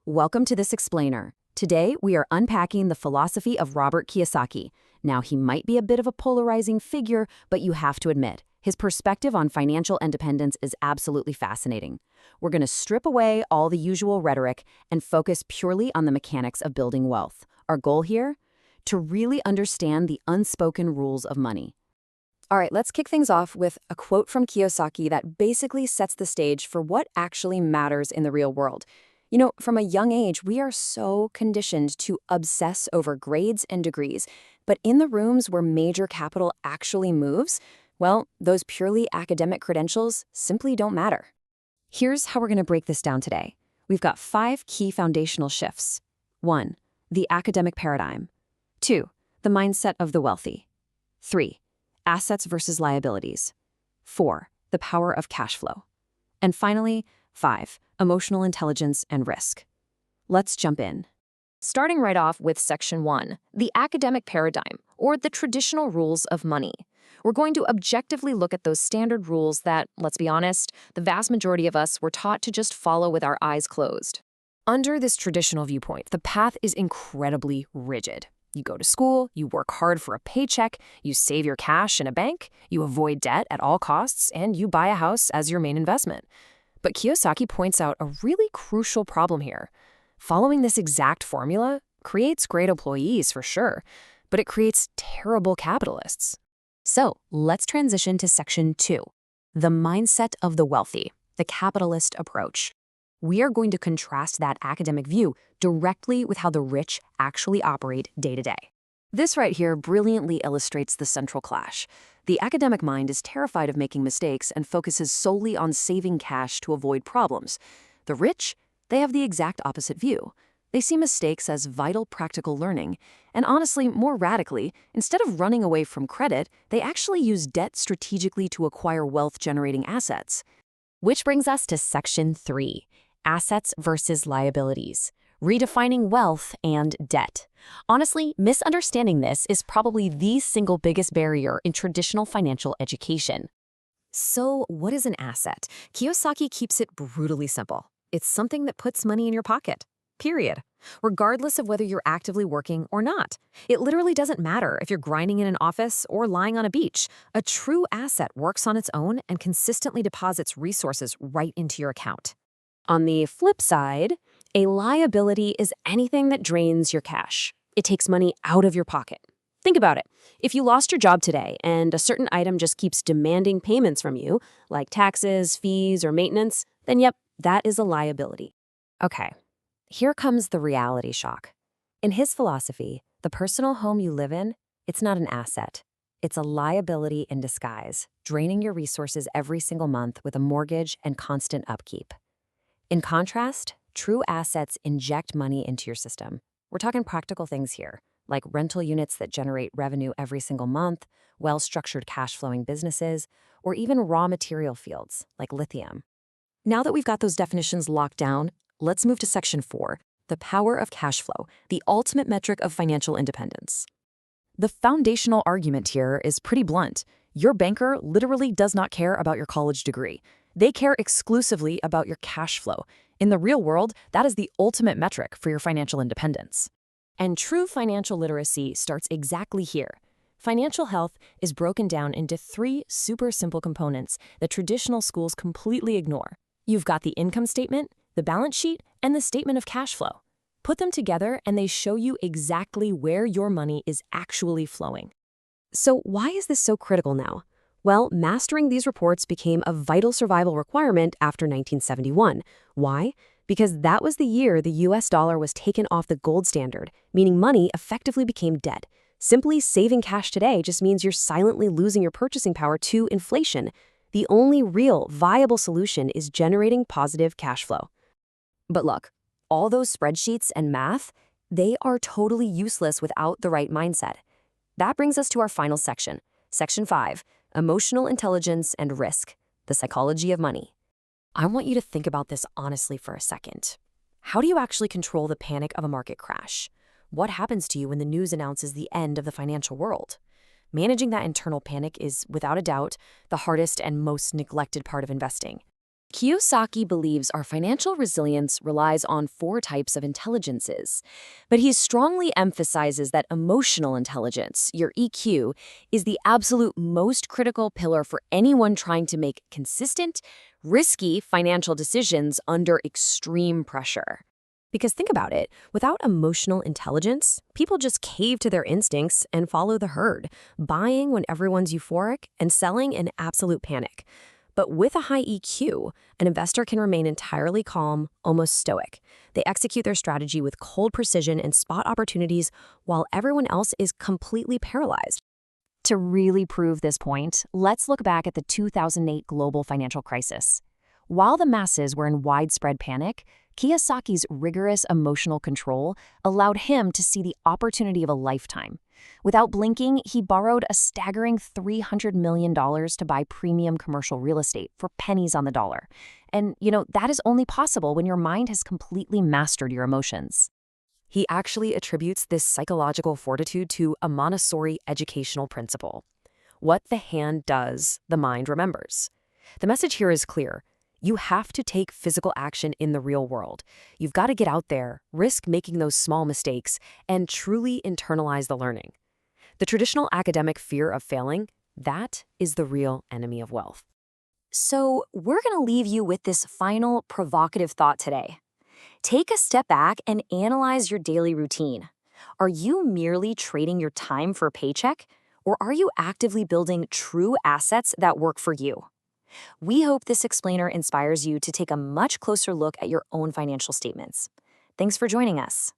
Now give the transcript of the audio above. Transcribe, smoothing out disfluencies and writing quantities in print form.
Welcome to This Explainer. Today, we are unpacking the philosophy of Robert Kiyosaki. Now, he might be a bit of a polarizing figure, but you have to admit, his perspective on financial independence is absolutely fascinating. We're going to strip away all the usual rhetoric and focus purely on the mechanics of building wealth. Our goal here? To really understand the unspoken rules of money. All right, let's kick things off with a quote from Kiyosaki that basically sets the stage for what actually matters in the real world. You know, from a young age, we are so conditioned to obsess over grades and degrees, but in the rooms where major capital actually moves, well, those purely academic credentials simply don't matter. Here's how we're going to break this down today. We've got 5 key foundational shifts. 1. The academic paradigm. 2. The mindset of the wealthy. 3. Assets versus liabilities. 4. The power of cash flow. And finally, 5. Emotional intelligence and risk. Let's jump in. Starting right off with Section 1, the academic paradigm, or the traditional rules of money. We're going to objectively look at those standard rules that, let's be honest, the vast majority of us were taught to just follow with our eyes closed. Under this traditional viewpoint, the path is incredibly rigid. You go to school, you work hard for a paycheck, you save your cash in a bank, you avoid debt at all costs, and you buy a house as your main investment. But Kiyosaki points out a really crucial problem here. Following this exact formula creates great employees for sure, but it creates terrible capitalists. So let's transition to Section 2, the mindset of the wealthy, the capitalist approach. We are going to contrast that academic view directly with how the rich actually operate day to day. This right here brilliantly illustrates the central clash. The academic mind is terrified of making mistakes and focuses solely on saving cash to avoid problems. The rich, they have the exact opposite view. They see mistakes as vital practical learning, and honestly, more radically, instead of running away from credit, they actually use debt strategically to acquire wealth-generating assets. Which brings us to Section 3, assets versus liabilities. Redefining wealth and debt. Honestly, misunderstanding this is probably the single biggest barrier in traditional financial education. So, what is an asset? Kiyosaki keeps it brutally simple. It's something that puts money in your pocket. Period. Regardless of whether you're actively working or not. It literally doesn't matter if you're grinding in an office or lying on a beach. A true asset works on its own and consistently deposits resources right into your account. On the flip side, a liability is anything that drains your cash. It takes money out of your pocket. Think about it. If you lost your job today and a certain item just keeps demanding payments from you, like taxes, fees, or maintenance, then yep, that is a liability. Okay, here comes the reality shock. In his philosophy, the personal home you live in, it's not an asset. It's a liability in disguise, draining your resources every single month with a mortgage and constant upkeep. In contrast, true assets inject money into your system. We're talking practical things here, like rental units that generate revenue every single month, well-structured cash-flowing businesses, or even raw material fields, like lithium. Now that we've got those definitions locked down, let's move to Section 4, the power of cash flow, the ultimate metric of financial independence. The foundational argument here is pretty blunt. Your banker literally does not care about your college degree. They care exclusively about your cash flow. In the real world, that is the ultimate metric for your financial independence. And true financial literacy starts exactly here. Financial health is broken down into 3 super simple components that traditional schools completely ignore. You've got the income statement, the balance sheet, and the statement of cash flow. Put them together and they show you exactly where your money is actually flowing. So why is this so critical now? Well, mastering these reports became a vital survival requirement after 1971. Why? Because that was the year the US dollar was taken off the gold standard, meaning money effectively became dead. Simply saving cash today just means you're silently losing your purchasing power to inflation. The only real, viable solution is generating positive cash flow. But look, all those spreadsheets and math, they are totally useless without the right mindset. That brings us to our final section, Section 5. Emotional intelligence and risk, the psychology of money. I want you to think about this honestly for a second. How do you actually control the panic of a market crash? What happens to you when the news announces the end of the financial world? Managing that internal panic is, without a doubt, the hardest and most neglected part of investing. Kiyosaki believes our financial resilience relies on four types of intelligences, but he strongly emphasizes that emotional intelligence, your EQ, is the absolute most critical pillar for anyone trying to make consistent, risky financial decisions under extreme pressure. Because think about it, without emotional intelligence, people just cave to their instincts and follow the herd, buying when everyone's euphoric and selling in absolute panic. But with a high EQ, an investor can remain entirely calm, almost stoic. They execute their strategy with cold precision and spot opportunities while everyone else is completely paralyzed. To really prove this point, let's look back at the 2008 global financial crisis. While the masses were in widespread panic, Kiyosaki's rigorous emotional control allowed him to see the opportunity of a lifetime. Without blinking, he borrowed a staggering $300 million to buy premium commercial real estate for pennies on the dollar. And, that is only possible when your mind has completely mastered your emotions. He actually attributes this psychological fortitude to a Montessori educational principle. What the hand does, the mind remembers. The message here is clear. You have to take physical action in the real world. You've got to get out there, risk making those small mistakes, and truly internalize the learning. The traditional academic fear of failing, that is the real enemy of wealth. So we're going to leave you with this final provocative thought today. Take a step back and analyze your daily routine. Are you merely trading your time for a paycheck, or are you actively building true assets that work for you? We hope this explainer inspires you to take a much closer look at your own financial statements. Thanks for joining us.